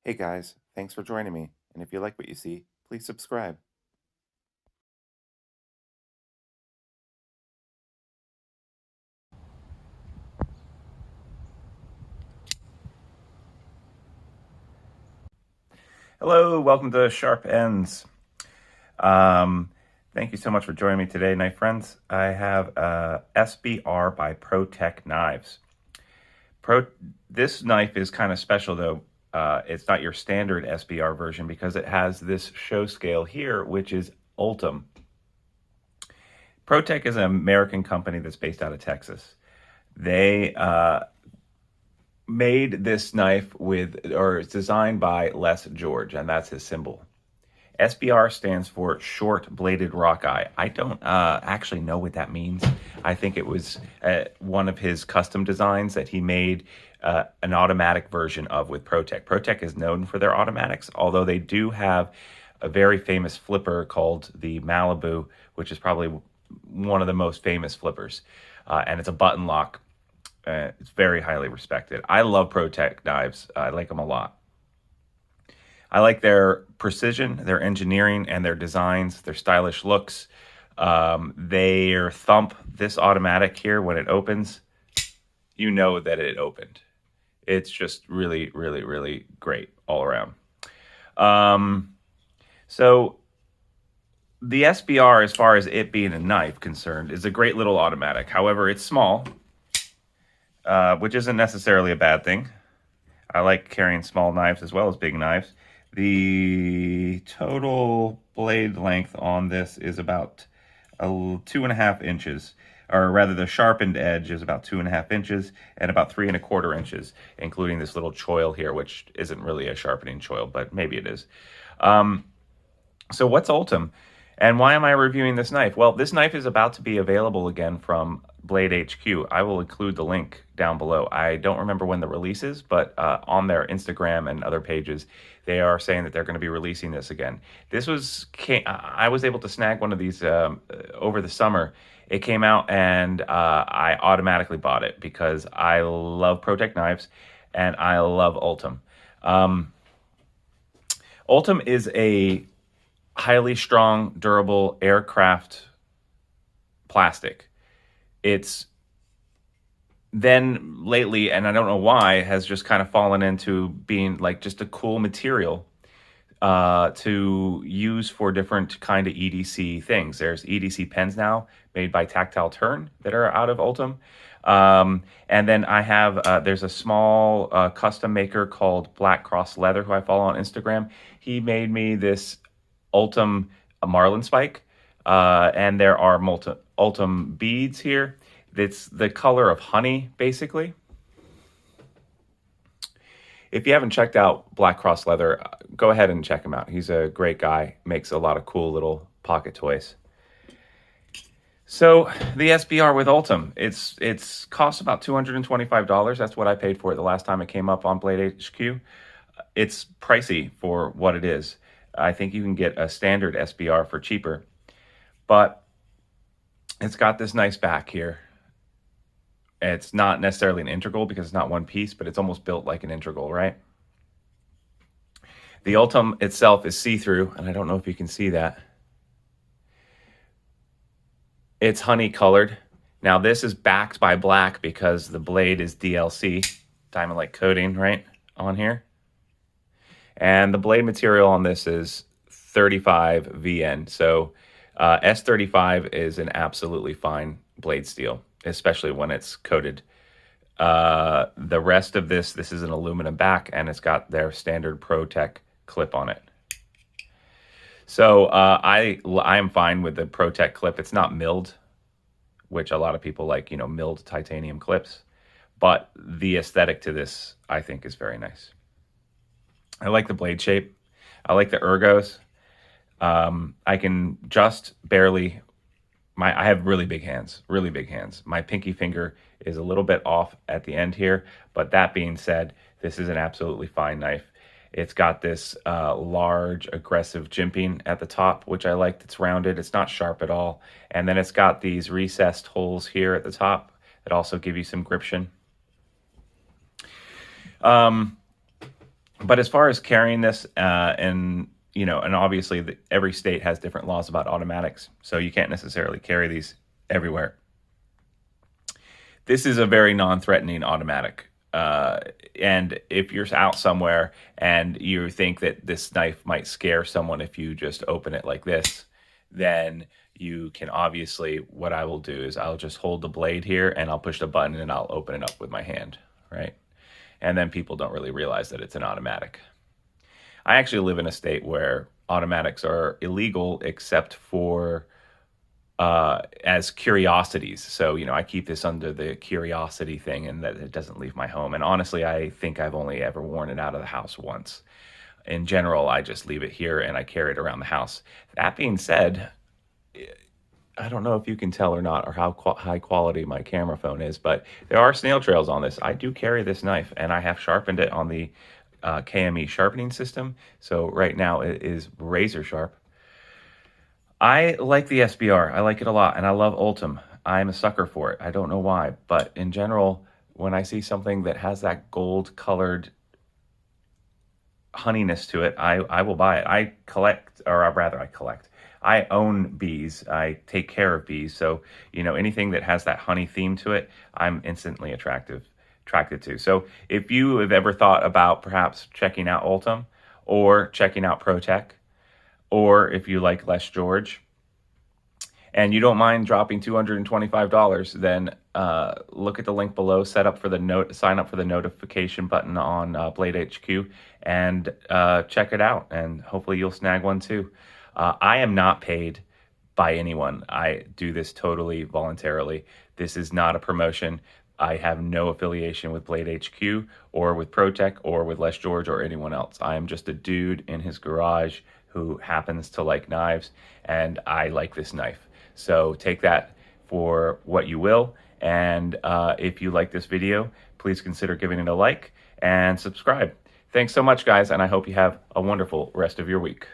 Hey guys, thanks for joining me. And if you like what you see, please subscribe. Hello, welcome to Sharp Ends. Um, Thank you so much for joining me today, knife friends. I have SBR by Protech knives. This knife is kind of special though. It's not your standard SBR version because it has this show scale here, which is Ultem. Protech is an American company that's based out of Texas. They made this knife or it's designed by Les George, and that's his symbol. SBR stands for short bladed rockeye. I don't actually know what that means. I think it was one of his custom designs that he made an automatic version of with Protech. Protech is known for their automatics, although they do have a very famous flipper called the Malibu, which is probably one of the most famous flippers. And it's a button lock. It's very highly respected. I love Protech knives. I like them a lot. I like their precision, their engineering, and their designs, their stylish looks. Their thump, this automatic here, when it opens, you know that it opened. It's just really, really, really great all around. So the SBR, as far as it being a knife concerned, is a great little automatic. However, it's small, which isn't necessarily a bad thing. I like carrying small knives as well as big knives. The total blade length on this is about 2.5 inches, or rather the sharpened edge is about 2.5 inches and about 3.25 inches, including this little choil here, which isn't really a sharpening choil, but maybe it is. So what's Ultem? And why am I reviewing this knife? Well, this knife is about to be available again from Blade HQ. I will include the link down below. I don't remember when the release is, but on their Instagram and other pages, they are saying that they're going to be releasing this again. I was able to snag one of these over the summer. It came out and I automatically bought it because I love Protech knives and I love Ultem. Ultem is a highly strong, durable aircraft plastic. It's then lately, and I don't know why, has just kind of fallen into being like just a cool material to use for different kind of EDC things. There's EDC pens now made by Tactile Turn that are out of Ultem. And then I have, there's a small custom maker called Black Cross Leather who I follow on Instagram. He made me this Ultem marlin spike, and there are Ultem beads here. It's the color of honey, basically. If you haven't checked out Black Cross Leather, go ahead and check him out. He's a great guy, makes a lot of cool little pocket toys. So the SBR with Ultem, it's cost about $225. That's what I paid for it the last time it came up on Blade HQ. It's pricey for what it is. I think you can get a standard SBR for cheaper, but it's got this nice back here. It's not necessarily an integral because it's not one piece, but it's almost built like an integral, right? The Ultem itself is see-through, and I don't know if you can see that. It's honey colored. Now this is backed by black because the blade is DLC, diamond-like coating, right, on here. And the blade material on this is 35 VN. So S35 is an absolutely fine blade steel, especially when it's coated. The rest of this is an aluminum back, and it's got their standard Protech clip on it. So I am fine with the Protech clip. It's not milled, which a lot of people like, milled titanium clips. But the aesthetic to this, I think, is very nice. I like the blade shape. I like the ergos. I can just barely, I have really big hands. My pinky finger is a little bit off at the end here, but that being said, this is an absolutely fine knife. It's got this large, aggressive jimping at the top, which I like. It's rounded. It's not sharp at all. And then it's got these recessed holes here at the top that also give you some gription. But as far as carrying this, and obviously every state has different laws about automatics, so you can't necessarily carry these everywhere. This is a very non-threatening automatic. And if you're out somewhere and you think that this knife might scare someone if you just open it like this, then you can obviously, what I will do is I'll just hold the blade here and I'll push the button and I'll open it up with my hand, right? And then people don't really realize that it's an automatic. I actually live in a state where automatics are illegal except for as curiosities. So, I keep this under the curiosity thing and that it doesn't leave my home. And honestly, I think I've only ever worn it out of the house once. In general, I just leave it here and I carry it around the house. That being said, I don't know if you can tell or not, or how high quality my camera phone is, but there are snail trails on this. I do carry this knife and I have sharpened it on the KME sharpening system. So right now it is razor sharp. I like the SBR. I like it a lot, and I love Ultem. I'm a sucker for it. I don't know why, but in general, when I see something that has that gold-colored honeyness to it, I will buy it. I collect. I own bees. I take care of bees. So, anything that has that honey theme to it, I'm instantly attracted to. So if you have ever thought about perhaps checking out Ultem or checking out Protech, or if you like Les George and you don't mind dropping $225, then look at the link below, sign up for the notification button on Blade HQ, and check it out, and hopefully you'll snag one too. I am not paid by anyone. I do this totally voluntarily. This is not a promotion. I have no affiliation with Blade HQ or with Protech or with Les George or anyone else. I am just a dude in his garage who happens to like knives, and I like this knife. So take that for what you will, and if you like this video, please consider giving it a like and subscribe. Thanks so much, guys, and I hope you have a wonderful rest of your week.